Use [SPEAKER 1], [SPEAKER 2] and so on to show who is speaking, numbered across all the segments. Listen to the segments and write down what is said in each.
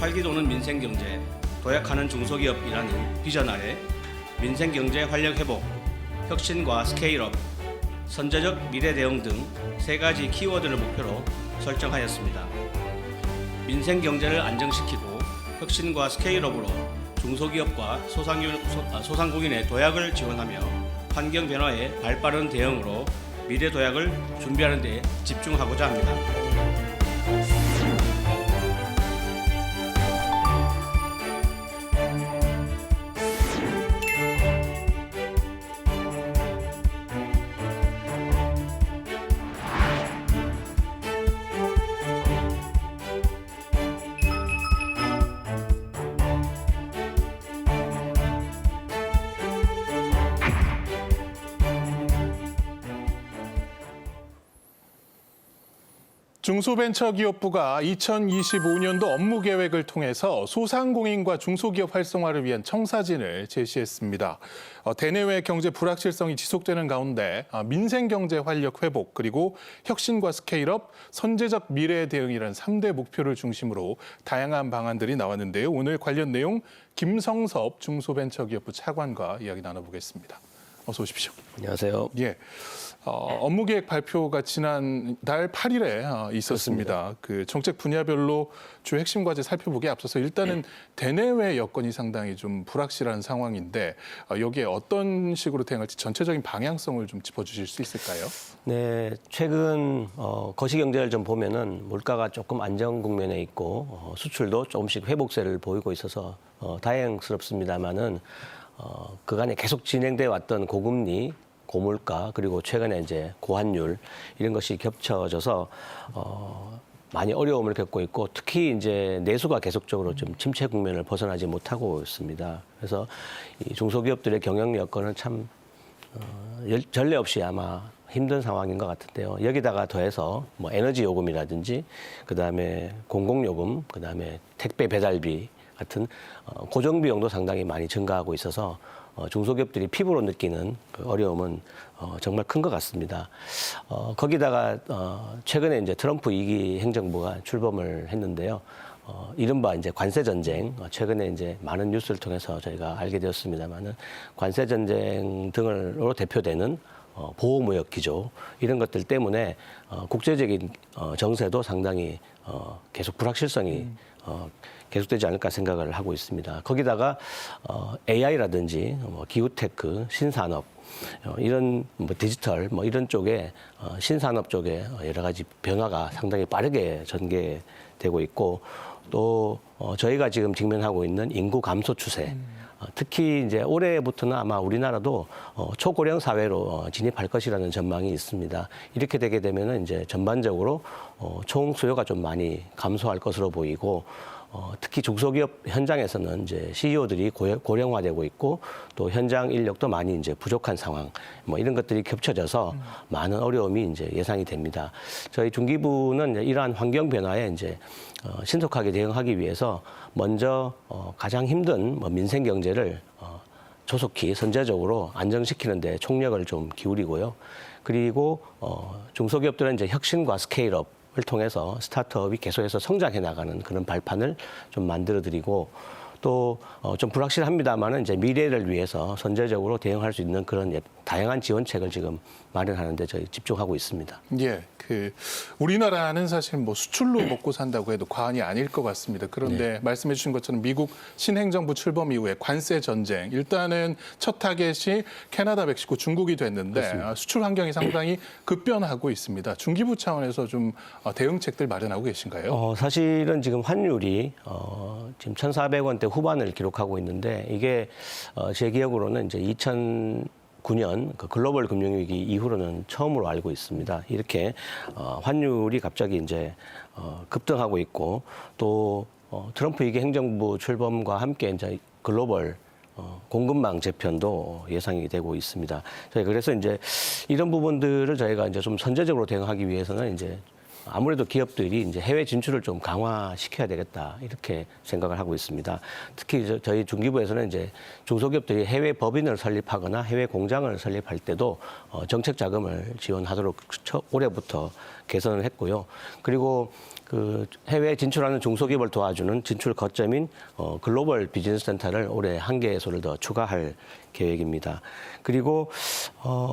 [SPEAKER 1] 활기 도는 민생경제, 도약하는 중소기업이라는 비전 아래 민생경제 활력 회복, 혁신과 스케일업, 선제적 미래 대응 등 세 가지 키워드를 목표로 설정하였습니다. 민생경제를 안정시키고 혁신과 스케일업으로 중소기업과 소상공인의 도약을 지원하며 환경 변화에 발빠른 대응으로 미래 도약을 준비하는 데 집중하고자 합니다.
[SPEAKER 2] 중소벤처기업부가 2025년도 업무 계획을 통해서 소상공인과 중소기업 활성화를 위한 청사진을 제시했습니다. 대내외 경제 불확실성이 지속되는 가운데 민생경제 활력 회복 그리고 혁신과 스케일업, 선제적 미래 대응이라는 3대 목표를 중심으로 다양한 방안들이 나왔는데요. 오늘 관련 내용 김성섭 중소벤처기업부 차관과 이야기 나눠보겠습니다. 어서 오십시오.
[SPEAKER 3] 안녕하세요.
[SPEAKER 2] 예. 업무 계획 발표가 지난달 8일에 있었습니다. 그 정책 분야별로 주요 핵심 과제 살펴보기에 앞서서 일단은 대내외 여건이 상당히 좀 불확실한 상황인데 여기에 어떤 식으로 대응할지 전체적인 방향성을 좀 짚어주실 수 있을까요?
[SPEAKER 3] 네, 최근 거시경제를 좀 보면은 물가가 조금 안정 국면에 있고 수출도 조금씩 회복세를 보이고 있어서 다행스럽습니다만은 그간에 계속 진행돼 왔던 고금리, 고물가 그리고 최근에 이제 고환율 이런 것이 겹쳐져서 많이 어려움을 겪고 있고 특히 이제 내수가 계속적으로 좀 침체 국면을 벗어나지 못하고 있습니다. 그래서 이 중소기업들의 경영 여건은 참 전례 없이 아마 힘든 상황인 것 같은데요. 여기다가 더해서 뭐 에너지 요금이라든지 그다음에 공공요금, 그다음에 택배 배달비 같은 고정 비용도 상당히 많이 증가하고 있어서 중소기업들이 피부로 느끼는 그 어려움은 정말 큰 것 같습니다. 거기다가 최근에 이제 트럼프 2기 행정부가 출범을 했는데요. 이른바 이제 관세 전쟁, 최근에 이제 많은 뉴스를 통해서 저희가 알게 되었습니다만은 관세 전쟁 등으로 대표되는 보호무역 기조 이런 것들 때문에 국제적인 정세도 상당히 계속 불확실성이 계속되지 않을까 생각을 하고 있습니다. 거기다가 AI라든지 기후테크, 신산업 이런 디지털 이런 쪽에 신산업 쪽에 여러 가지 변화가 상당히 빠르게 전개되고 있고 또 저희가 지금 직면하고 있는 인구 감소 추세. 특히 이제 올해부터는 아마 우리나라도 초고령 사회로 진입할 것이라는 전망이 있습니다. 이렇게 되게 되면은 이제 전반적으로 총 수요가 좀 많이 감소할 것으로 보이고 특히 중소기업 현장에서는 이제 CEO들이 고령화되고 있고 또 현장 인력도 많이 이제 부족한 상황, 이런 것들이 겹쳐져서 많은 어려움이 이제 예상이 됩니다. 저희 중기부는 이제 이러한 환경 변화에 이제 신속하게 대응하기 위해서 먼저 가장 힘든 민생 경제를 조속히 선제적으로 안정시키는 데 총력을 좀 기울이고요. 그리고 중소기업들은 이제 혁신과 스케일업 을 통해서 스타트업이 계속해서 성장해 나가는 그런 발판을 좀 만들어드리고 또 좀 불확실합니다만은 이제 미래를 위해서 선제적으로 대응할 수 있는 그런 다양한 지원책을 지금 마련하는데 저희 집중하고 있습니다.
[SPEAKER 2] 예, 우리나라는 사실 뭐 수출로 먹고 산다고 해도 과언이 아닐 것 같습니다. 그런데 말씀해 주신 것처럼 미국 신행정부 출범 이후에 관세 전쟁, 일단은 첫 타겟이 캐나다, 멕시코, 중국이 됐는데 그렇습니다. 수출 환경이 상당히 급변하고 있습니다. 중기부 차원에서 좀 대응책들 마련하고 계신가요?
[SPEAKER 3] 사실은 지금 환율이 지금 1,400원대 후반을 기록하고 있는데 이게 제 기억으로는 이제 2009년 그 글로벌 금융위기 이후로는 처음으로 알고 있습니다. 이렇게 환율이 갑자기 이제 급등하고 있고 또 트럼프 2기 행정부 출범과 함께 이제 글로벌 공급망 재편도 예상이 되고 있습니다. 저희 그래서 이제 이런 부분들을 저희가 이제 좀 선제적으로 대응하기 위해서는 이제 아무래도 기업들이 이제 해외 진출을 좀 강화시켜야 되겠다 이렇게 생각을 하고 있습니다. 특히 저희 중기부에서는 이제 중소기업들이 해외 법인을 설립하거나 해외 공장을 설립할 때도 정책 자금을 지원하도록 올해부터 개선을 했고요. 그리고 그 해외 진출하는 중소기업을 도와주는 진출 거점인 글로벌 비즈니스 센터를 올해 1개소를 더 추가할 계획입니다. 그리고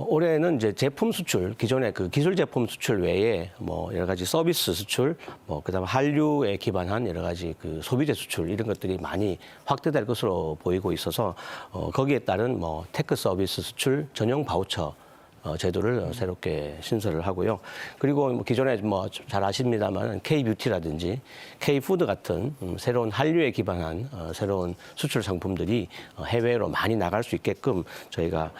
[SPEAKER 3] 올해는 이제 제품 수출, 기존의 그 기술 제품 수출 외에 뭐 여러 가지 서비스 수출, 뭐 그다음에 한류에 기반한 여러 가지 그 소비재 수출 이런 것들이 많이 확대될 것으로 보이고 있어서 거기에 따른 뭐 테크 서비스 수출 전용 바우처 제도를 새롭게 신설을 하고요. 그리고 뭐 기존에 뭐 잘 아십니다만 K-뷰티라든지 K-푸드 같은 새로운 한류에 기반한 새로운 수출 상품들이 해외로 많이 나갈 수 있게끔 저희가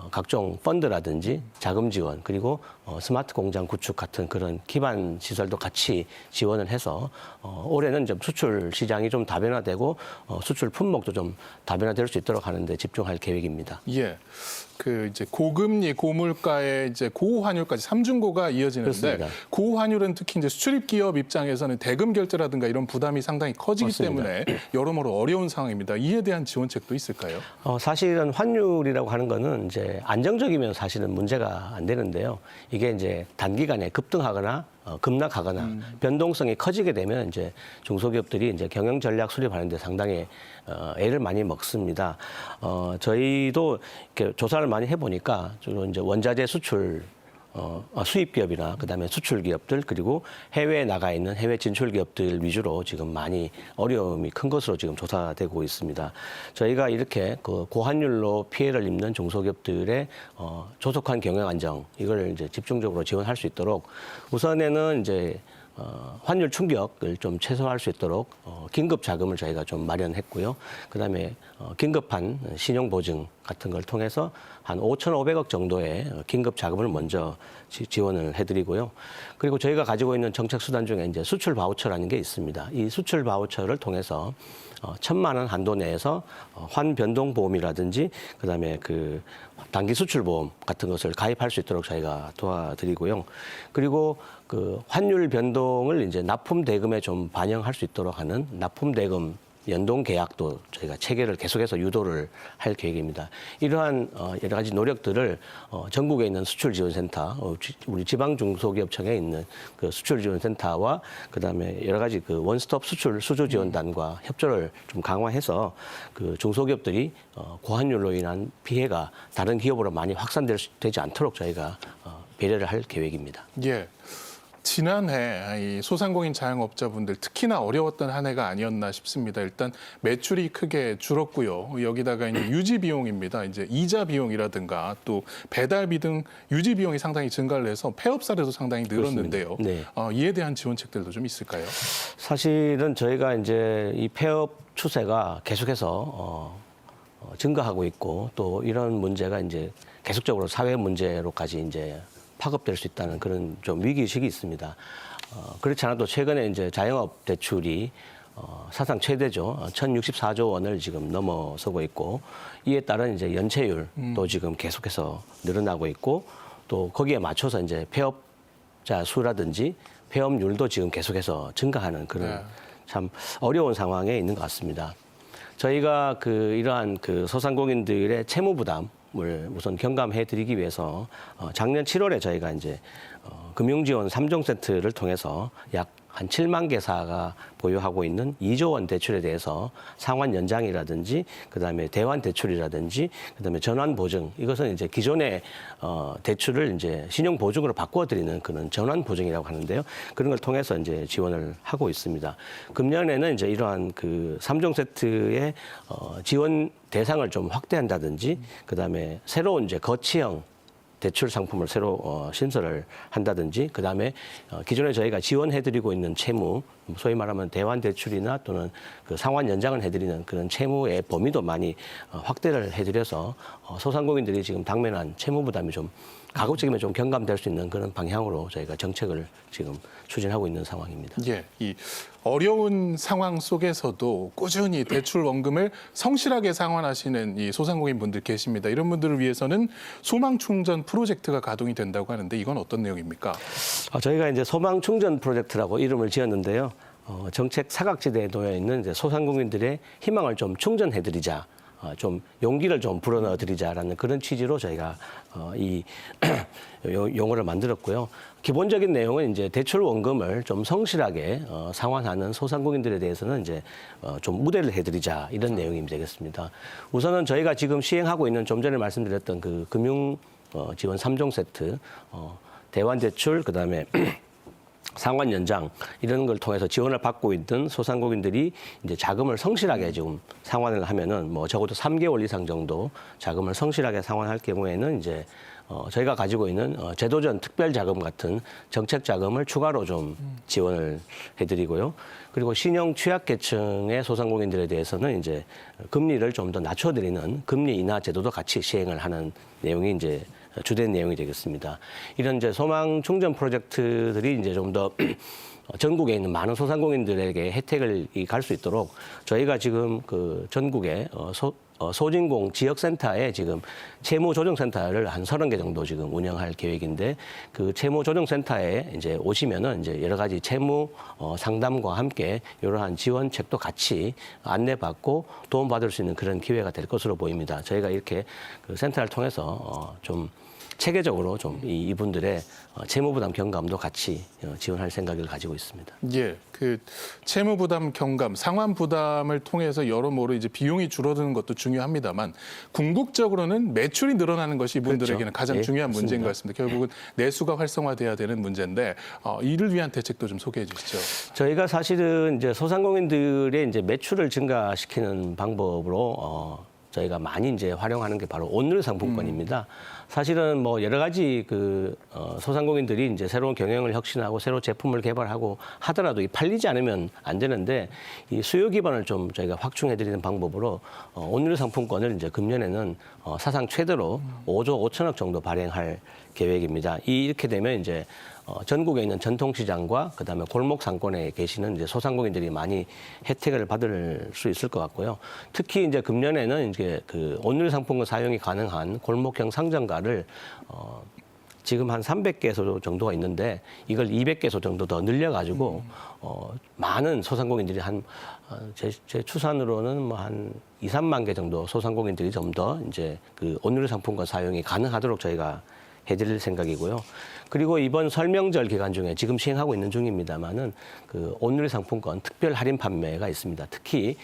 [SPEAKER 3] 각종 펀드라든지 자금 지원 그리고 스마트 공장 구축 같은 그런 기반 시설도 같이 지원을 해서 올해는 좀 수출 시장이 좀 다변화되고 수출 품목도 좀 다변화될 수 있도록 하는데 집중할 계획입니다.
[SPEAKER 2] 예. 그 이제 고금리, 고물가에 이제 고환율까지 삼중고가 이어지는데
[SPEAKER 3] 그렇습니다.
[SPEAKER 2] 고환율은 특히 이제 수출입 기업 입장에서는 대금 결제라든가 이런 부담이 상당히 커지기
[SPEAKER 3] 맞습니다.
[SPEAKER 2] 때문에 여러모로 어려운 상황입니다. 이에 대한 지원책도 있을까요?
[SPEAKER 3] 사실은 환율이라고 하는 거는 이제 안정적이면 사실은 문제가 안 되는데요. 이게 이제 단기간에 급등하거나 급락하거나 변동성이 커지게 되면 이제 중소기업들이 이제 경영 전략 수립하는데 상당히 애를 많이 먹습니다. 저희도 이렇게 조사를 많이 해보니까 주로 이제 원자재 수출 수입 기업이나 그다음에 수출 기업들 그리고 해외에 나가 있는 해외 진출 기업들 위주로 지금 많이 어려움이 큰 것으로 지금 조사되고 있습니다. 저희가 이렇게 그 고환율로 피해를 입는 중소기업들의 조속한 경영 안정 이걸 이제 집중적으로 지원할 수 있도록 우선에는 이제 환율 충격을 좀 최소화할 수 있도록 긴급 자금을 저희가 좀 마련했고요. 그다음에 긴급한 신용 보증 같은 걸 통해서 한 5,500억 정도의 긴급 자금을 먼저 지원을 해드리고요. 그리고 저희가 가지고 있는 정책 수단 중에 이제 수출 바우처라는 게 있습니다. 이 수출 바우처를 통해서 1,000만 원 한도 내에서 환 변동 보험이라든지 그다음에 그 단기 수출 보험 같은 것을 가입할 수 있도록 저희가 도와드리고요. 그리고 그 환율 변동을 이제 납품 대금에 좀 반영할 수 있도록 하는 납품 대금 연동 계약도 저희가 체계를 계속해서 유도를 할 계획입니다. 이러한 여러 가지 노력들을 전국에 있는 수출지원센터, 우리 지방중소기업청에 있는 그 수출지원센터와 그다음에 여러 가지 그 원스톱 수출 수주지원단과 협조를 좀 강화해서 그 중소기업들이 고환율로 인한 피해가 다른 기업으로 많이 확산되지 않도록 저희가 배려를 할 계획입니다.
[SPEAKER 2] 예. 지난해 이 소상공인 자영업자분들 특히나 어려웠던 한 해가 아니었나 싶습니다. 일단 매출이 크게 줄었고요. 여기다가 이제 유지 비용입니다. 이제 이자 비용이라든가 또 배달비 등 유지 비용이 상당히 증가를 해서 폐업 사례도 상당히 늘었는데요.
[SPEAKER 3] 네.
[SPEAKER 2] 이에 대한 지원책들도 좀 있을까요?
[SPEAKER 3] 사실은 저희가 이제 이 폐업 추세가 계속해서 증가하고 있고 또 이런 문제가 이제 계속적으로 사회 문제로까지 이제 파급될 수 있다는 그런 좀 위기의식이 있습니다. 그렇지 않아도 최근에 이제 자영업 대출이 사상 최대죠. 1,064조 원을 지금 넘어서고 있고 이에 따른 이제 연체율도 지금 계속해서 늘어나고 있고 또 거기에 맞춰서 이제 폐업자 수라든지 폐업률도 지금 계속해서 증가하는 그런 참 어려운 상황에 있는 것 같습니다. 저희가 그 이러한 그 소상공인들의 채무 부담 을 우선 경감해드리기 위해서 작년 7월에 저희가 이제 금융지원 3종 세트를 통해서 약 한 7만 개사가 보유하고 있는 2조 원 대출에 대해서 상환 연장이라든지 그다음에 대환 대출이라든지 그다음에 전환 보증 이것은 이제 기존의 대출을 이제 신용 보증으로 바꿔드리는 그런 전환 보증이라고 하는데요. 그런 걸 통해서 이제 지원을 하고 있습니다. 금년에는 이제 이러한 그 3종 세트의 지원 대상을 좀 확대한다든지 그다음에 새로운 이제 거치형 대출 상품을 새로 신설을 한다든지 그다음에 기존에 저희가 지원해드리고 있는 채무 소위 말하면 대환 대출이나 또는 그 상환 연장을 해드리는 그런 채무의 범위도 많이 확대를 해드려서 소상공인들이 지금 당면한 채무 부담이 좀 가급적이면 좀 경감될 수 있는 그런 방향으로 저희가 정책을 지금 추진하고 있는 상황입니다.
[SPEAKER 2] 예, 이 어려운 상황 속에서도 꾸준히 대출 원금을 성실하게 상환하시는 이 소상공인 분들 계십니다. 이런 분들을 위해서는 소망 충전 프로젝트가 가동이 된다고 하는데 이건 어떤 내용입니까?
[SPEAKER 3] 저희가 이제 소망 충전 프로젝트라고 이름을 지었는데요. 정책 사각지대에 놓여 있는 이제 소상공인들의 희망을 좀 충전해드리자. 좀 용기를 좀 불어넣어 드리자라는 그런 취지로 저희가 이 용어를 만들었고요. 기본적인 내용은 이제 대출 원금을 좀 성실하게 상환하는 소상공인들에 대해서는 이제 좀 우대를 해드리자 이런 내용이 되겠습니다. 우선은 저희가 지금 시행하고 있는 좀 전에 말씀드렸던 그 금융 지원 3종 세트, 대환 대출, 그다음에 상환 연장 이런 걸 통해서 지원을 받고 있던 소상공인들이 이제 자금을 성실하게 지금 상환을 하면은 뭐 적어도 3개월 이상 정도 자금을 성실하게 상환할 경우에는 이제 저희가 가지고 있는 제도전 특별 자금 같은 정책 자금을 추가로 좀 지원을 해드리고요. 그리고 신용 취약계층의 소상공인들에 대해서는 이제 금리를 좀 더 낮춰드리는 금리 인하 제도도 같이 시행을 하는 내용이 이제 주된 내용이 되겠습니다. 이런 이제 소망 충전 프로젝트들이 이제 좀 더 전국에 있는 많은 소상공인들에게 혜택을 갈 수 있도록 저희가 지금 그 전국에 소진공 지역센터에 지금 채무조정센터를 한 30개 정도 지금 운영할 계획인데 그 채무조정센터에 이제 오시면은 이제 여러 가지 채무 상담과 함께 이러한 지원책도 같이 안내받고 도움받을 수 있는 그런 기회가 될 것으로 보입니다. 저희가 이렇게 그 센터를 통해서 좀 체계적으로 좀 이분들의 채무부담 경감도 같이 지원할 생각을 가지고 있습니다.
[SPEAKER 2] 예, 그 채무부담 경감, 상환부담을 통해서 여러모로 이제 비용이 줄어드는 것도 중요합니다만 궁극적으로는 매출이 늘어나는 것이 이분들에게는
[SPEAKER 3] 그렇죠.
[SPEAKER 2] 가장
[SPEAKER 3] 예,
[SPEAKER 2] 중요한 문제인
[SPEAKER 3] 맞습니다.
[SPEAKER 2] 것 같습니다. 결국은 내수가 활성화돼야 되는 문제인데 이를 위한 대책도 좀 소개해 주시죠.
[SPEAKER 3] 저희가 사실은 이제 소상공인들의 이제 매출을 증가시키는 방법으로 저희가 많이 이제 활용하는 게 바로 온누리 상품권입니다. 사실은 뭐 여러 가지 그 소상공인들이 이제 새로운 경영을 혁신하고 새로운 제품을 개발하고 하더라도 이 팔리지 않으면 안 되는데 이 수요 기반을 좀 저희가 확충해 드리는 방법으로 온누리 상품권을 이제 금년에는 사상 최대로 5조 5천억 정도 발행할 계획입니다. 이렇게 되면 이제 전국에 있는 전통시장과 그다음에 골목 상권에 계시는 이제 소상공인들이 많이 혜택을 받을 수 있을 것 같고요. 특히 이제 금년에는 이제 그 온누리 상품권 사용이 가능한 골목형 상점가를 지금 한 300개소 정도가 있는데 이걸 200개소 정도 더 늘려가지고 많은 소상공인들이 제 추산으로는 뭐 한 2, 3만 개 정도 소상공인들이 좀 더 이제 그 온누리 상품권 사용이 가능하도록 저희가 해드릴 생각이고요. 그리고 이번 설명절 기간 중에 지금 시행하고 있는 중입니다만은 그 온누리 상품권 특별 할인 판매가 있습니다. 특히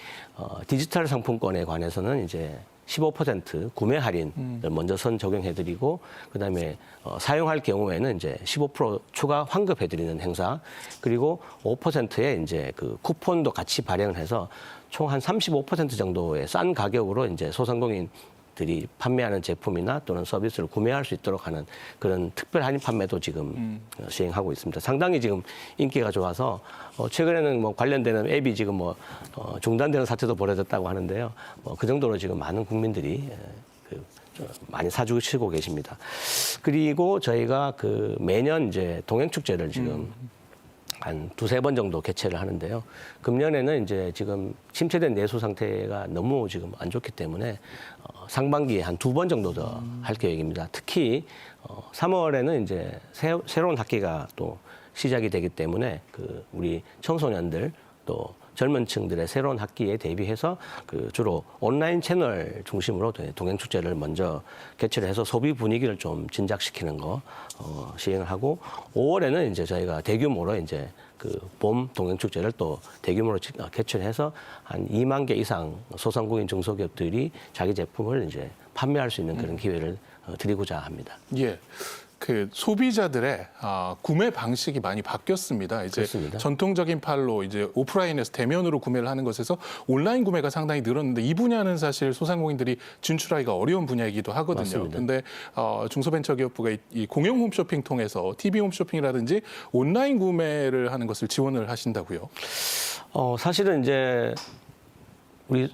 [SPEAKER 3] 디지털 상품권에 관해서는 이제 15% 구매 할인을 먼저 선 적용해드리고 그다음에 사용할 경우에는 이제 15% 추가 환급해드리는 행사 그리고 5%의 이제 그 쿠폰도 같이 발행을 해서 총 한 35% 정도의 싼 가격으로 이제 소상공인들이 판매하는 제품이나 또는 서비스를 구매할 수 있도록 하는 그런 특별 할인 판매도 지금 시행하고 있습니다. 상당히 지금 인기가 좋아서 최근에는 뭐 관련되는 앱이 지금 뭐 중단되는 사태도 벌어졌다고 하는데요. 그 정도로 지금 많은 국민들이 많이 사주시고 계십니다. 그리고 저희가 그 매년 이제 동행축제를 지금 한 2-3번 정도 개최를 하는데요. 금년에는 이제 지금 침체된 내수 상태가 너무 지금 안 좋기 때문에 상반기에 한 2번 정도 더 할 계획입니다. 특히 3월에는 이제 새로운 학기가 또 시작이 되기 때문에 그 우리 청소년들 또 젊은 층들의 새로운 학기에 대비해서 그 주로 온라인 채널 중심으로 동행축제를 먼저 개최를 해서 소비 분위기를 좀 진작시키는 거 시행을 하고 5월에는 이제 저희가 대규모로 이제 그 봄 동행축제를 또 대규모로 개최를 해서 한 2만 개 이상 소상공인 중소기업들이 자기 제품을 이제 판매할 수 있는 그런 기회를 드리고자 합니다.
[SPEAKER 2] 예. 그 소비자들의 구매 방식이 많이 바뀌었습니다. 이제
[SPEAKER 3] 그렇습니다.
[SPEAKER 2] 전통적인 팔로 이제 오프라인에서 대면으로 구매를 하는 것에서 온라인 구매가 상당히 늘었는데 이 분야는 사실 소상공인들이 진출하기가 어려운 분야이기도 하거든요.
[SPEAKER 3] 맞습니다.
[SPEAKER 2] 근데 중소벤처기업부가 이 공영 홈쇼핑 통해서 TV 홈쇼핑이라든지 온라인 구매를 하는 것을 지원을 하신다고요?
[SPEAKER 3] 사실은 이제 우리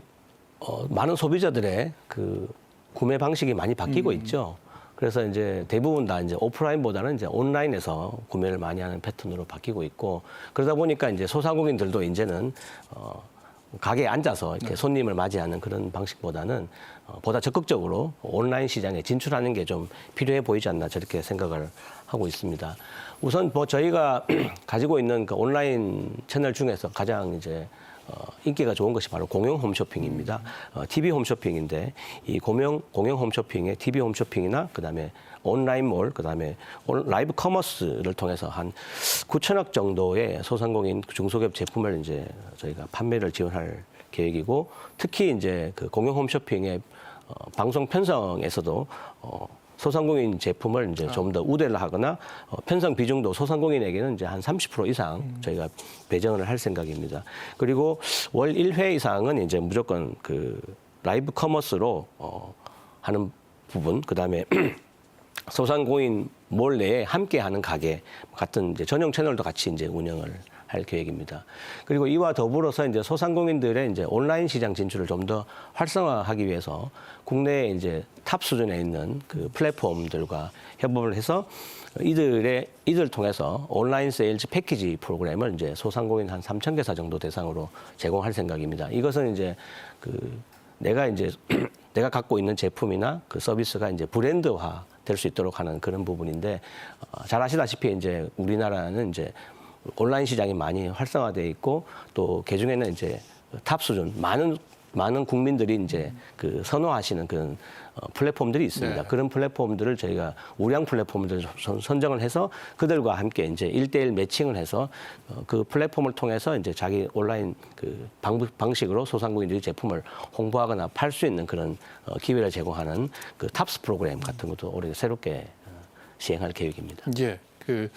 [SPEAKER 3] 많은 소비자들의 그 구매 방식이 많이 바뀌고 있죠. 그래서 이제 대부분 다 이제 오프라인보다는 이제 온라인에서 구매를 많이 하는 패턴으로 바뀌고 있고 그러다 보니까 이제 소상공인들도 이제는 가게에 앉아서 이렇게 손님을 맞이하는 그런 방식보다는 보다 적극적으로 온라인 시장에 진출하는 게 좀 필요해 보이지 않나 저렇게 생각을 하고 있습니다. 우선 뭐 저희가 가지고 있는 그 온라인 채널 중에서 가장 이제 인기가 좋은 것이 바로 공용 홈쇼핑입니다. TV 홈쇼핑인데 이 공용 홈쇼핑에 TV 홈쇼핑이나 그다음에 온라인 몰, 그다음에 라이브 커머스를 통해서 한 9천억 정도의 소상공인 중소기업 제품을 이제 저희가 판매를 지원할 계획이고, 특히 이제 그 공용 홈쇼핑의 방송 편성에서도 소상공인 제품을 이제 좀 더 우대를 하거나 편성 비중도 소상공인에게는 이제 한 30% 이상 저희가 배정을 할 생각입니다. 그리고 월 1회 이상은 이제 무조건 그 라이브 커머스로 하는 부분, 그다음에 소상공인 몰 내에 함께하는 가게 같은 이제 전용 채널도 같이 이제 운영을 할 계획입니다. 그리고 이와 더불어서 이제 소상공인들의 이제 온라인 시장 진출을 좀 더 활성화하기 위해서 국내에 이제 탑 수준에 있는 그 플랫폼들과 협업을 해서 이들 통해서 온라인 세일즈 패키지 프로그램을 이제 소상공인 한 3,000개사 정도 대상으로 제공할 생각입니다. 이것은 이제 그 내가 갖고 있는 제품이나 그 서비스가 이제 브랜드화 될 수 있도록 하는 그런 부분인데, 잘 아시다시피 이제 우리나라는 이제 온라인 시장이 많이 활성화되어 있고, 또 그중에는 이제 탑 수준 많은 국민들이 이제 그 선호하시는 그런 플랫폼들이 있습니다.
[SPEAKER 2] 네.
[SPEAKER 3] 그런 플랫폼들을 저희가 우량 플랫폼들을 선정을 해서 그들과 함께 이제 1대1 매칭을 해서 그 플랫폼을 통해서 이제 자기 온라인 그 방식으로 소상공인들이 제품을 홍보하거나 팔 수 있는 그런 기회를 제공하는 그 탑스 프로그램 같은 것도 올해 새롭게 시행할 계획입니다.
[SPEAKER 2] 예. 그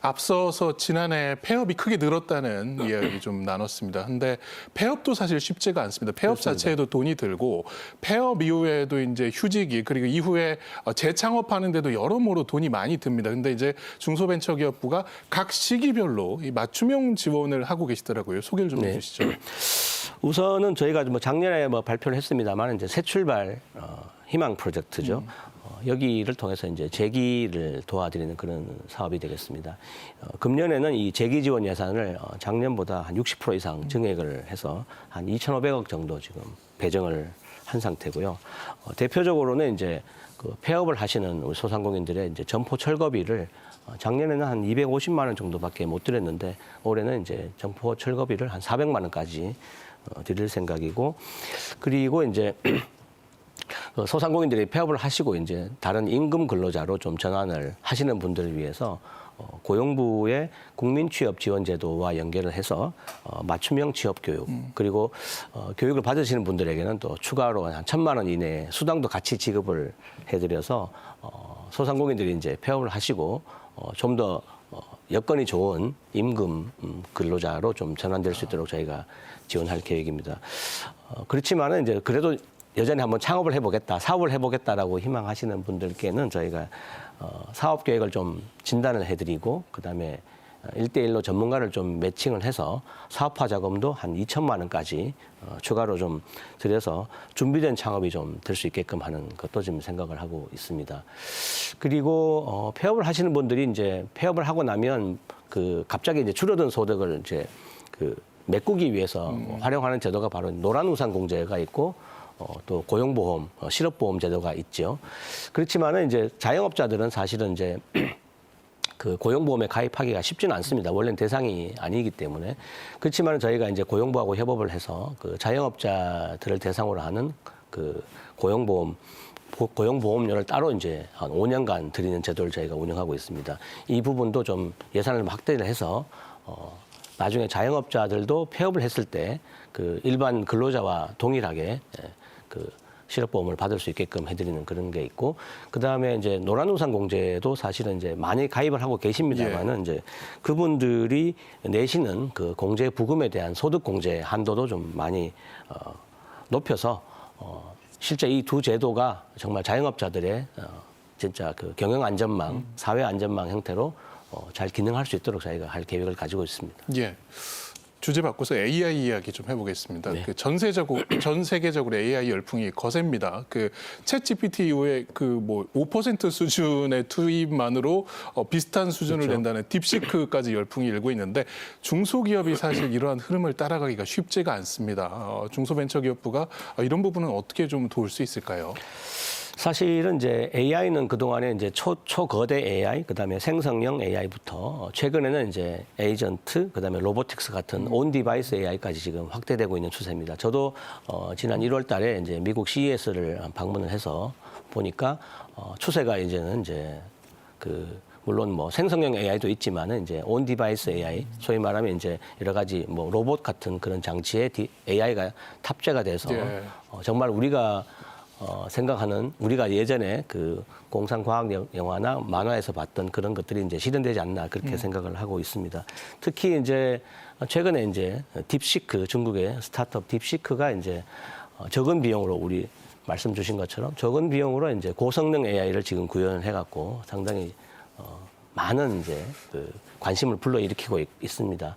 [SPEAKER 2] 앞서서 지난해 폐업이 크게 늘었다는 이야기 좀 나눴습니다. 근데 폐업도 사실 쉽지가 않습니다. 폐업
[SPEAKER 3] 그렇습니다.
[SPEAKER 2] 자체에도 돈이 들고, 폐업 이후에도 이제 휴직이, 그리고 이후에 재창업하는데도 여러모로 돈이 많이 듭니다. 근데 이제 중소벤처기업부가 각 시기별로 이 맞춤형 지원을 하고 계시더라고요. 소개를 좀 해주시죠.
[SPEAKER 3] 우선은 저희가 뭐 작년에 뭐 발표를 했습니다만 이제 새 출발 희망 프로젝트죠. 여기를 통해서 이제 재기를 도와드리는 그런 사업이 되겠습니다. 금년에는 이 재기 지원 예산을 작년보다 한 60% 이상 증액을 해서 한 2,500억 정도 지금 배정을 한 상태고요. 대표적으로는 이제 그 폐업을 하시는 우리 소상공인들의 이제 점포 철거비를 작년에는 한 250만 원 정도밖에 못 드렸는데, 올해는 이제 점포 철거비를 한 400만 원까지 드릴 생각이고, 그리고 이제 소상공인들이 폐업을 하시고 이제 다른 임금 근로자로 좀 전환을 하시는 분들을 위해서 고용부의 국민취업지원제도와 연계를 해서 맞춤형 취업교육, 그리고 교육을 받으시는 분들에게는 또 추가로 한 1,000만 원 이내의 수당도 같이 지급을 해드려서 소상공인들이 이제 폐업을 하시고 좀 더 여건이 좋은 임금 근로자로 좀 전환될 수 있도록 저희가 지원할 계획입니다. 그렇지만은 이제 그래도 여전히 한번 창업을 해보겠다, 사업을 해보겠다라고 희망하시는 분들께는 저희가 사업 계획을 좀 진단을 해드리고, 그다음에 1대1로 전문가를 좀 매칭을 해서 사업화 자금도 한 2천만 원까지 추가로 좀 들여서 준비된 창업이 좀 될 수 있게끔 하는 것도 지금 생각을 하고 있습니다. 그리고 폐업을 하시는 분들이 이제 폐업을 하고 나면 그 갑자기 이제 줄어든 소득을 이제 그 메꾸기 위해서 활용하는 제도가 바로 노란우산공제가 있고, 또 고용보험, 실업보험 제도가 있죠. 그렇지만은 이제 자영업자들은 사실은 이제 그 고용보험에 가입하기가 쉽지는 않습니다. 원래는 대상이 아니기 때문에. 그렇지만 저희가 이제 고용부하고 협업을 해서 그 자영업자들을 대상으로 하는 그 고용보험료를 따로 이제 한 5년간 드리는 제도를 저희가 운영하고 있습니다. 이 부분도 좀 예산을 확대를 해서 나중에 자영업자들도 폐업을 했을 때 그 일반 근로자와 동일하게 그 실업보험을 받을 수 있게끔 해드리는 그런 게 있고, 그 다음에 이제 노란우산공제도 사실은 이제 많이 가입을 하고 계십니다만은 이제 그분들이 내시는 그 공제 부금에 대한 소득 공제 한도도 좀 많이 높여서 실제 이 두 제도가 정말 자영업자들의 진짜 그 경영 안전망, 사회 안전망 형태로 잘 기능할 수 있도록 저희가 할 계획을 가지고 있습니다.
[SPEAKER 2] 예. 주제 바꿔서 AI 이야기 좀 해보겠습니다.
[SPEAKER 3] 네.
[SPEAKER 2] 그 전 세계적으로 AI 열풍이 거셉니다. 그 챗GPT 이후에 그 뭐 5% 수준의 투입만으로 비슷한 수준을
[SPEAKER 3] 그렇죠.
[SPEAKER 2] 낸다는 딥시크까지 열풍이 일고 있는데, 중소기업이 사실 이러한 흐름을 따라가기가 쉽지가 않습니다. 중소벤처기업부가 이런 부분은 어떻게 좀 도울 수 있을까요?
[SPEAKER 3] 사실은 이제 AI는 그동안에 이제 초거대 AI, 그다음에 생성형 AI부터 최근에는 이제 에이전트, 그다음에 로보틱스 같은 온 디바이스 AI까지 지금 확대되고 있는 추세입니다. 저도 지난 1월 달에 이제 미국 CES를 방문을 해서 보니까 추세가 이제는 이제 물론 뭐 생성형 AI도 있지만은 이제 온 디바이스 AI, 소위 말하면 이제 여러 가지 뭐 로봇 같은 그런 장치에 AI가 탑재가 돼서
[SPEAKER 2] 예.
[SPEAKER 3] 정말 우리가 생각하는, 우리가 예전에 그 공상과학 영화나 만화에서 봤던 그런 것들이 이제 실현되지 않나 그렇게 생각을 하고 있습니다. 특히 이제 최근에 이제 딥시크, 중국의 스타트업 딥시크가 이제 적은 비용으로, 우리 말씀 주신 것처럼 적은 비용으로 이제 고성능 AI를 지금 구현을 해갖고 상당히 많은 이제 관심을 불러일으키고 있습니다.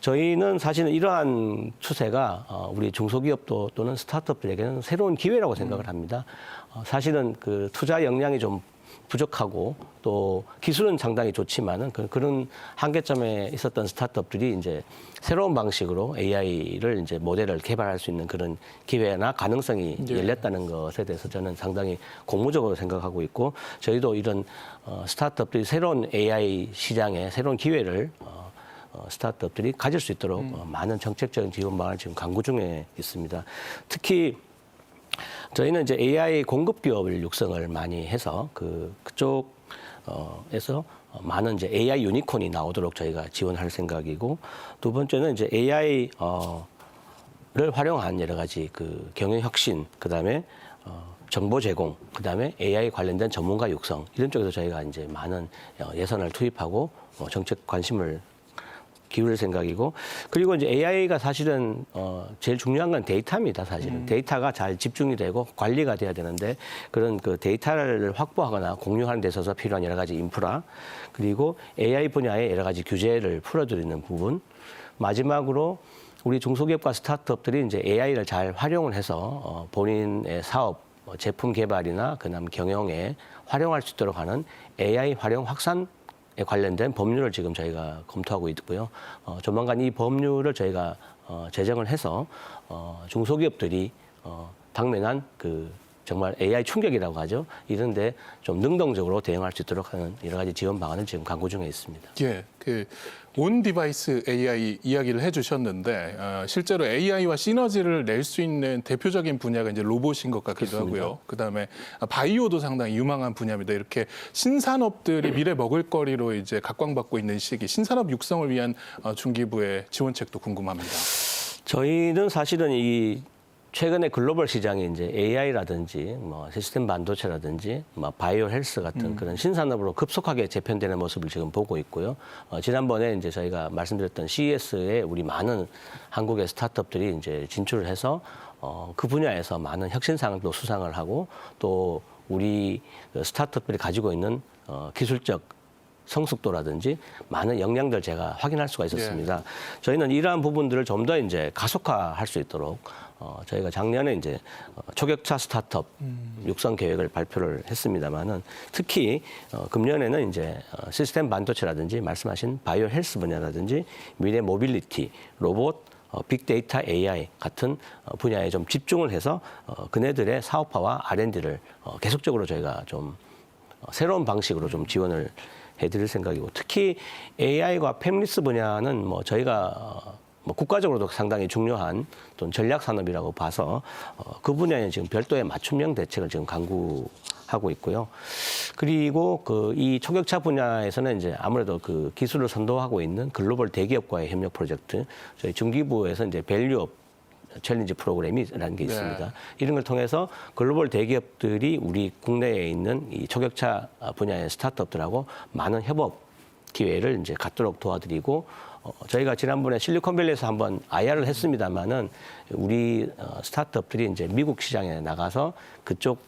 [SPEAKER 3] 저희는 사실은 이러한 추세가 우리 중소기업도 또는 스타트업들에게는 새로운 기회라고 생각을 합니다. 사실은 그 투자 역량이 좀 부족하고 또 기술은 상당히 좋지만은 그런 한계점에 있었던 스타트업들이 이제 새로운 방식으로 AI를 이제 모델을 개발할 수 있는 그런 기회나 가능성이 열렸다는 것에 대해서 저는 상당히 고무적으로 생각하고 있고, 저희도 이런 스타트업들이 새로운 AI 시장에 새로운 기회를 스타트업들이 가질 수 있도록 많은 정책적인 지원 방안을 지금 강구 중에 있습니다. 특히 저희는 이제 AI 공급 기업을 육성을 많이 해서 그쪽에서 많은 이제 AI 유니콘이 나오도록 저희가 지원할 생각이고, 두 번째는 이제 AI를 활용한 여러 가지 그 경영 혁신, 그다음에 정보 제공, 그다음에 AI 관련된 전문가 육성, 이런 쪽에서 저희가 이제 많은 예산을 투입하고 정책 관심을 기울일 생각이고, 그리고 이제 AI가 사실은 제일 중요한 건 데이터입니다. 사실은 데이터가 잘 집중이 되고 관리가 돼야 되는데, 그런 그 데이터를 확보하거나 공유하는 데 있어서 필요한 여러 가지 인프라, 그리고 AI 분야의 여러 가지 규제를 풀어드리는 부분, 마지막으로 우리 중소기업과 스타트업들이 이제 AI를 잘 활용을 해서 본인의 사업, 제품 개발이나 그다음 경영에 활용할 수 있도록 하는 AI 활용 확산 관련된 법률을 지금 저희가 검토하고 있고요. 조만간 이 법률을 저희가 제정을 해서 중소기업들이 당면한 정말 AI 충격이라고 하죠. 이런데 좀 능동적으로 대응할 수 있도록 하는 여러 가지 지원 방안을 지금 강구 중에 있습니다.
[SPEAKER 2] 예, 온 디바이스 AI 이야기를 해주셨는데 실제로 AI와 시너지를 낼 수 있는 대표적인 분야가 이제 로봇인 것 같기도
[SPEAKER 3] 그렇습니다.
[SPEAKER 2] 하고요. 그다음에 바이오도 상당히 유망한 분야입니다. 이렇게 신산업들이 미래 먹을거리로 이제 각광받고 있는 시기, 신산업 육성을 위한 중기부의 지원책도 궁금합니다.
[SPEAKER 3] 저희는 사실은 이 최근에 글로벌 시장이 이제 AI라든지 뭐 시스템 반도체라든지 뭐 바이오 헬스 같은 그런 신산업으로 급속하게 재편되는 모습을 지금 보고 있고요. 지난번에 이제 저희가 말씀드렸던 CES에 우리 많은 한국의 스타트업들이 이제 진출을 해서 그 분야에서 많은 혁신상도 수상을 하고, 또 우리 스타트업들이 가지고 있는 기술적 성숙도라든지 많은 역량들 제가 확인할 수가 있었습니다. 저희는 이러한 부분들을 좀 더 이제 가속화할 수 있도록 저희가 작년에 이제 초격차 스타트업 육성 계획을 발표를 했습니다만은, 특히 금년에는 이제 시스템 반도체라든지 말씀하신 바이오 헬스 분야라든지 미래 모빌리티, 로봇, 빅데이터 AI 같은 분야에 좀 집중을 해서 그네들의 사업화와 R&D를 계속적으로 저희가 좀 새로운 방식으로 좀 지원을 해드릴 생각이고, 특히 AI와 팹리스 분야는 뭐 저희가 국가적으로도 상당히 중요한 또 전략 산업이라고 봐서 그 분야에 지금 별도의 맞춤형 대책을 지금 강구하고 있고요. 그리고 이 초격차 분야에서는 이제 아무래도 그 기술을 선도하고 있는 글로벌 대기업과의 협력 프로젝트, 저희 중기부에서 이제 밸류업 챌린지 프로그램이라는 게 있습니다. 이런 걸 통해서 글로벌 대기업들이 우리 국내에 있는 이 초격차 분야의 스타트업들하고 많은 협업 기회를 이제 갖도록 도와드리고, 저희가 지난번에 실리콘밸리에서 한번 IR을 했습니다만은 우리 스타트업들이 이제 미국 시장에 나가서 그쪽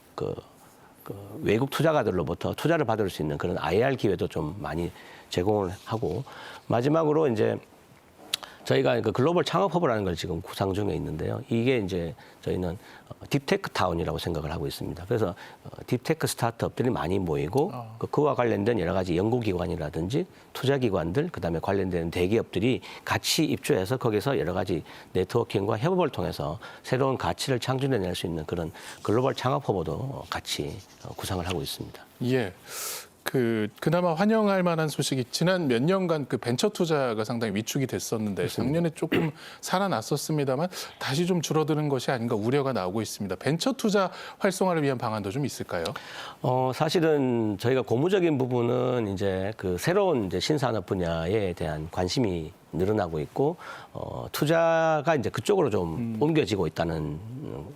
[SPEAKER 3] 외국 투자가들로부터 투자를 받을 수 있는 그런 IR 기회도 좀 많이 제공을 하고, 마지막으로 이제 저희가 그 글로벌 창업허브라는 걸 지금 구상 중에 있는데요. 이게 이제 저희는 딥테크 타운이라고 생각을 하고 있습니다. 그래서 딥테크 스타트업들이 많이 모이고 그와 관련된 여러 가지 연구기관이라든지 투자기관들, 그다음에 관련된 대기업들이 같이 입주해서 거기서 여러 가지 네트워킹과 협업을 통해서 새로운 가치를 창출해낼 수 있는 그런 글로벌 창업허브도 같이 구상을 하고 있습니다.
[SPEAKER 2] 예. 그나마 환영할 만한 소식이 지난 몇 년간 그 벤처 투자가 상당히 위축이 됐었는데 작년에 조금 살아났었습니다만 다시 좀 줄어드는 것이 아닌가 우려가 나오고 있습니다. 벤처 투자 활성화를 위한 방안도 좀 있을까요?
[SPEAKER 3] 사실은 저희가 고무적인 부분은 이제 그 새로운 이제 신산업 분야에 대한 관심이 늘어나고 있고 투자가 이제 그쪽으로 좀 옮겨지고 있다는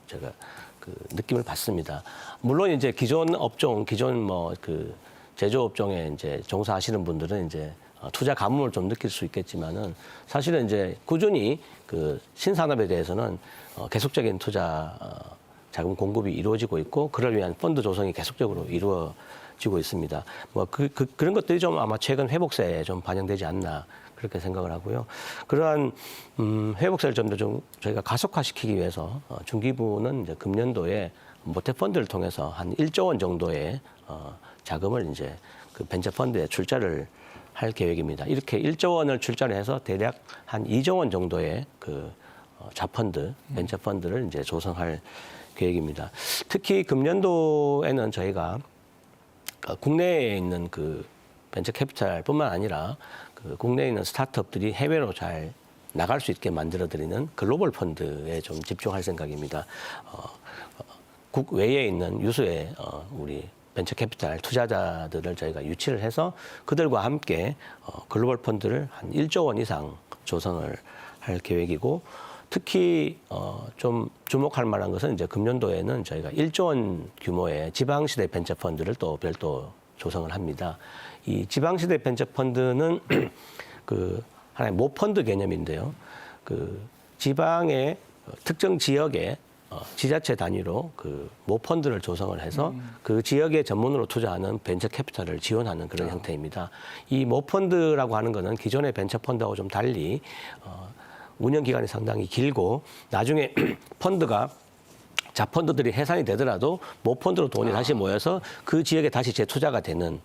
[SPEAKER 3] 제가 그 느낌을 받습니다. 물론 이제 기존 업종, 기존 그 제조업종에 이제 종사하시는 분들은 이제 투자 가뭄을 좀 느낄 수 있겠지만은 사실은 이제 꾸준히 그 신산업에 대해서는 계속적인 투자 자금 공급이 이루어지고 있고 그를 위한 펀드 조성이 계속적으로 이루어지고 있습니다. 그런 것들이 좀 아마 최근 회복세에 좀 반영되지 않나 그렇게 생각을 하고요. 그러한 회복세를 좀 더 좀 저희가 가속화시키기 위해서 중기부는 이제 금년도에 모태 펀드를 통해서 한 1조 원 정도의 자금을 이제 그 벤처 펀드에 출자를 할 계획입니다. 이렇게 1조 원을 출자를 해서 대략 한 2조 원 정도의 그 자펀드, 벤처 펀드를 이제 조성할 계획입니다. 특히 금년도에는 저희가 국내에 있는 그 벤처 캐피탈뿐만 아니라 그 국내에 있는 스타트업들이 해외로 잘 나갈 수 있게 만들어드리는 글로벌 펀드에 좀 집중할 생각입니다. 국 외에 있는 유수의 우리 벤처 캐피탈 투자자들을 저희가 유치를 해서 그들과 함께 글로벌 펀드를 한 1조 원 이상 조성을 할 계획이고 특히 좀 주목할 만한 것은 이제 금년도에는 저희가 1조 원 규모의 지방시대 벤처 펀드를 또 별도 조성을 합니다. 이 지방시대 벤처 펀드는 그 하나의 모펀드 개념인데요. 그 지방의 특정 지역에 지자체 단위로 그 모펀드를 조성을 해서 그 지역에 전문으로 투자하는 벤처 캐피탈을 지원하는 그런 형태입니다. 이 모펀드라고 하는 거는 기존의 벤처 펀드하고 좀 달리 운영 기간이 상당히 길고 나중에 펀드가 자펀드들이 해산이 되더라도 모펀드로 돈이 다시 모여서 그 지역에 다시 재투자가 되는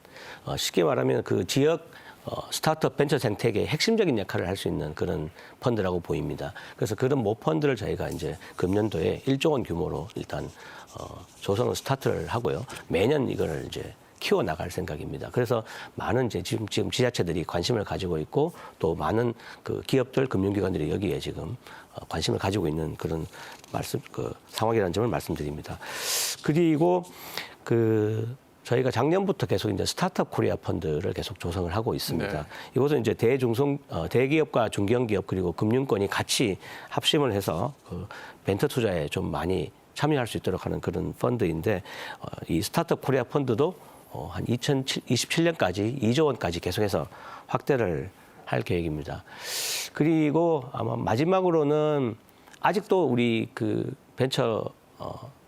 [SPEAKER 3] 쉽게 말하면 그 지역 스타트업 벤처 생태계의 핵심적인 역할을 할 수 있는 그런 펀드라고 보입니다. 그래서 그런 모펀드를 저희가 이제 금년도에 1조 원 규모로 일단 조성을 스타트를 하고요. 매년 이걸 이제 키워 나갈 생각입니다. 그래서 많은 이제 지금 지자체들이 관심을 가지고 있고 또 많은 그 기업들, 금융기관들이 여기에 지금 관심을 가지고 있는 그런 상황이라는 점을 말씀드립니다. 그리고 저희가 작년부터 계속 이제 스타트업 코리아 펀드를 계속 조성을 하고 있습니다. 네. 이것은 이제 대기업과 중견기업 그리고 금융권이 같이 합심을 해서 그 벤처 투자에 좀 많이 참여할 수 있도록 하는 그런 펀드인데 이 스타트업 코리아 펀드도 한 2027년까지 2조 원까지 계속해서 확대를 할 계획입니다. 그리고 아마 마지막으로는 아직도 우리 그 벤처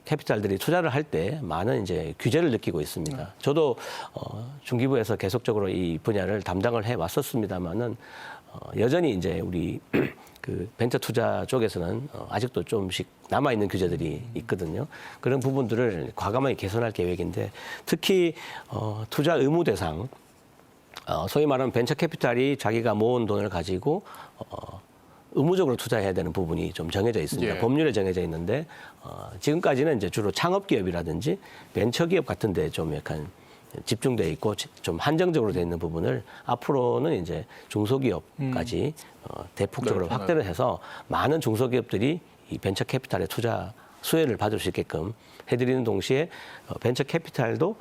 [SPEAKER 3] 캐피탈들이 투자를 할 때 많은 이제 규제를 느끼고 있습니다. 저도 중기부에서 계속적으로 이 분야를 담당을 해 왔었습니다만은 여전히 이제 우리 그 벤처 투자 쪽에서는 아직도 좀씩 남아 있는 규제들이 있거든요. 그런 부분들을 과감하게 개선할 계획인데 특히 투자 의무 대상 소위 말하는 벤처 캐피탈이 자기가 모은 돈을 가지고 의무적으로 투자해야 되는 부분이 좀 정해져 있습니다.
[SPEAKER 2] 예.
[SPEAKER 3] 법률에 정해져 있는데 지금까지는 이제 주로 창업기업이라든지 벤처기업 같은 데 좀 약간 집중돼 있고 좀 한정적으로 돼 있는 부분을 앞으로는 이제 중소기업까지 대폭적으로 확대를 해서 많은 중소기업들이 이 벤처 캐피탈의 투자 수혜를 받을 수 있게끔 해드리는 동시에 벤처 캐피탈도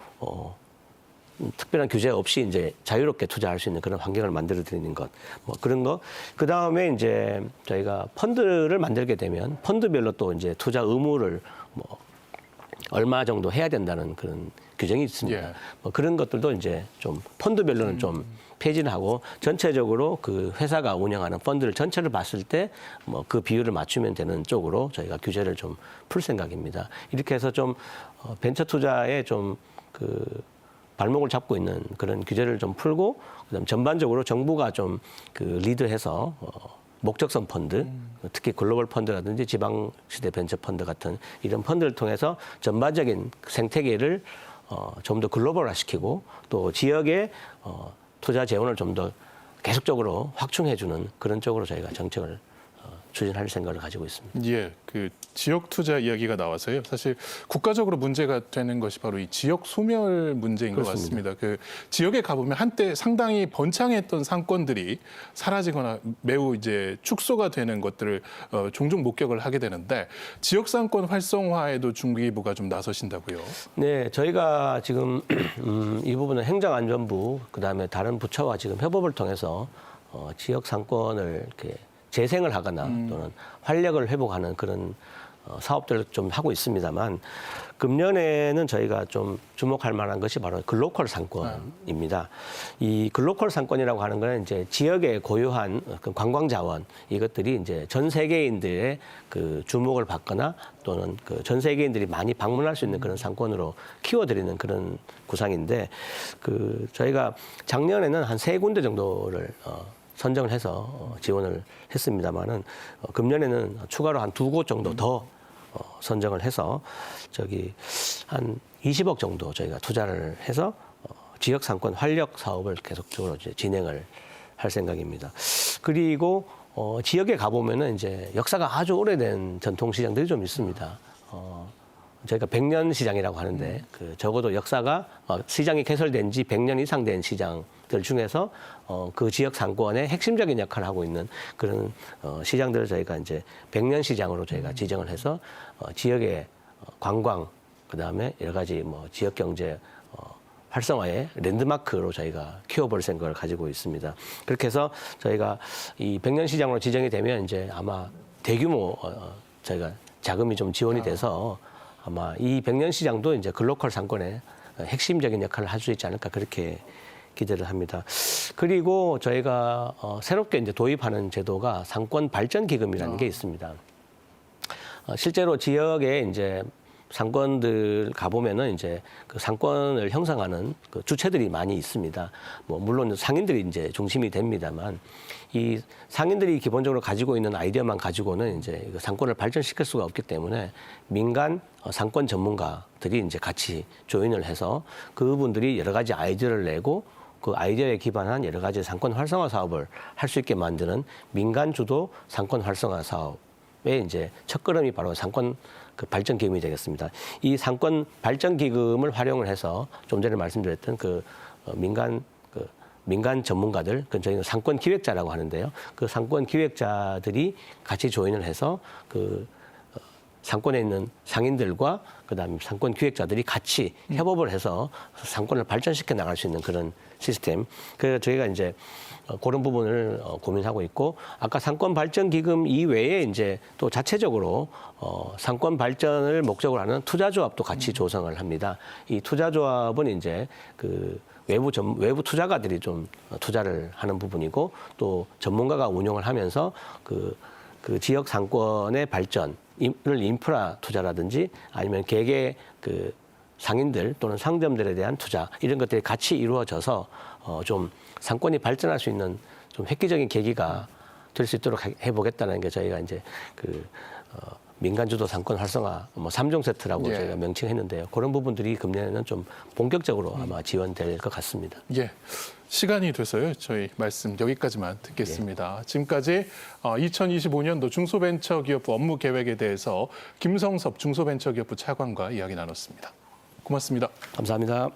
[SPEAKER 3] 특별한 규제 없이 이제 자유롭게 투자할 수 있는 그런 환경을 만들어 드리는 것, 그런 거. 그 다음에 이제 저희가 펀드를 만들게 되면 펀드별로 또 이제 투자 의무를 얼마 정도 해야 된다는 그런 규정이 있습니다.
[SPEAKER 2] 예.
[SPEAKER 3] 그런 것들도 이제 좀 펀드별로는 좀 폐지를 하고 전체적으로 그 회사가 운영하는 펀드를 전체를 봤을 때 그 비율을 맞추면 되는 쪽으로 저희가 규제를 좀 풀 생각입니다. 이렇게 해서 좀 벤처 투자에 좀 발목을 잡고 있는 그런 규제를 좀 풀고 그다음 전반적으로 정부가 좀 리드해서 목적성 펀드, 특히 글로벌 펀드라든지 지방시대 벤처 펀드 같은 이런 펀드를 통해서 전반적인 생태계를 좀 더 글로벌화시키고 또 지역의 투자 재원을 좀 더 계속적으로 확충해주는 그런 쪽으로 저희가 정책을 추진할 생각을 가지고 있습니다.
[SPEAKER 2] 예, 그 지역 투자 이야기가 나와서요. 사실 국가적으로 문제가 되는 것이 바로 이 지역 소멸 문제인
[SPEAKER 3] 그렇습니다.
[SPEAKER 2] 것 같습니다. 그 지역에 가보면 한때 상당히 번창했던 상권들이 사라지거나 매우 이제 축소가 되는 것들을 종종 목격을 하게 되는데 지역 상권 활성화에도 중기부가 좀 나서신다고요.
[SPEAKER 3] 네, 저희가 지금 이 부분은 행정안전부 그다음에 다른 부처와 지금 협업을 통해서 지역 상권을 이렇게 재생을 하거나 또는 활력을 회복하는 그런 사업들을 좀 하고 있습니다만 금년에는 저희가 좀 주목할 만한 것이 바로 글로컬 상권입니다. 이 글로컬 상권이라고 하는 거는 이제 지역에 고유한 그 관광 자원 이것들이 이제 전 세계인들의 그 주목을 받거나 또는 그 전 세계인들이 많이 방문할 수 있는 그런 상권으로 키워드리는 그런 구상인데 그 저희가 작년에는 한 3군데 정도를 선정을 해서 지원을 했습니다만은 금년에는 추가로 한 2곳 정도 더 선정을 해서 저기 한 20억 정도 저희가 투자를 해서 지역 상권 활력 사업을 계속적으로 이제 진행을 할 생각입니다. 그리고 지역에 가보면은 이제 역사가 아주 오래된 전통 시장들이 좀 있습니다. 저희가 100년 시장이라고 하는데 그 적어도 역사가 시장이 개설된 지 100년 이상 된 시장들 중에서 그 지역 상권의 핵심적인 역할을 하고 있는 그런 시장들을 저희가 이제 100년 시장으로 저희가 지정을 해서 지역의 관광 그다음에 여러 가지 뭐 지역 경제 활성화의 랜드마크로 저희가 키워볼 생각을 가지고 있습니다. 그렇게 해서 저희가 이 100년 시장으로 지정이 되면 이제 아마 대규모 저희가 자금이 좀 지원이 돼서 아마 이 100년 시장도 이제 글로컬 상권의 핵심적인 역할을 할 수 있지 않을까 그렇게 기대를 합니다. 그리고 저희가 새롭게 이제 도입하는 제도가 상권 발전 기금이라는 게 있습니다. 실제로 지역에 이제 상권들 가보면은 이제 그 상권을 형성하는 그 주체들이 많이 있습니다. 뭐 물론 상인들이 이제 중심이 됩니다만 이 상인들이 기본적으로 가지고 있는 아이디어만 가지고는 이제 상권을 발전시킬 수가 없기 때문에 민간 상권 전문가들이 이제 같이 조인을 해서 그분들이 여러 가지 아이디어를 내고 그 아이디어에 기반한 여러 가지 상권 활성화 사업을 할 수 있게 만드는 민간 주도 상권 활성화 사업의 이제 첫걸음이 바로 상권 그 발전 기금이 되겠습니다. 이 상권 발전 기금을 활용을 해서 좀 전에 말씀드렸던 그 민간 전문가들, 그 저희는 상권 기획자라고 하는데요. 그 상권 기획자들이 같이 조인을 해서 그 상권에 있는 상인들과 그다음에 상권 기획자들이 같이 협업을 해서 상권을 발전시켜 나갈 수 있는 그런 시스템. 그래서 저희가 이제 그런 부분을 고민하고 있고 아까 상권 발전 기금 이외에 이제 또 자체적으로 상권 발전을 목적으로 하는 투자조합도 같이 조성을 합니다. 이 투자조합은 이제 그 외부 투자가들이 좀 투자를 하는 부분이고 또 전문가가 운영을 하면서 그 지역 상권의 발전을 인프라 투자라든지 아니면 개개 그 상인들 또는 상점들에 대한 투자 이런 것들이 같이 이루어져서 좀 상권이 발전할 수 있는 좀 획기적인 계기가 될 수 있도록 해보겠다는 게 저희가 이제 그 민간 주도 상권 활성화 뭐 3종 세트라고 저희가 명칭했는데요. 그런 부분들이 금년에는 좀 본격적으로 아마 지원될 것 같습니다.
[SPEAKER 2] 예. 시간이 돼서요. 저희 말씀 여기까지만 듣겠습니다. 지금까지 2025년도 중소벤처기업부 업무 계획에 대해서 김성섭 중소벤처기업부 차관과 이야기 나눴습니다. 고맙습니다.
[SPEAKER 3] 감사합니다.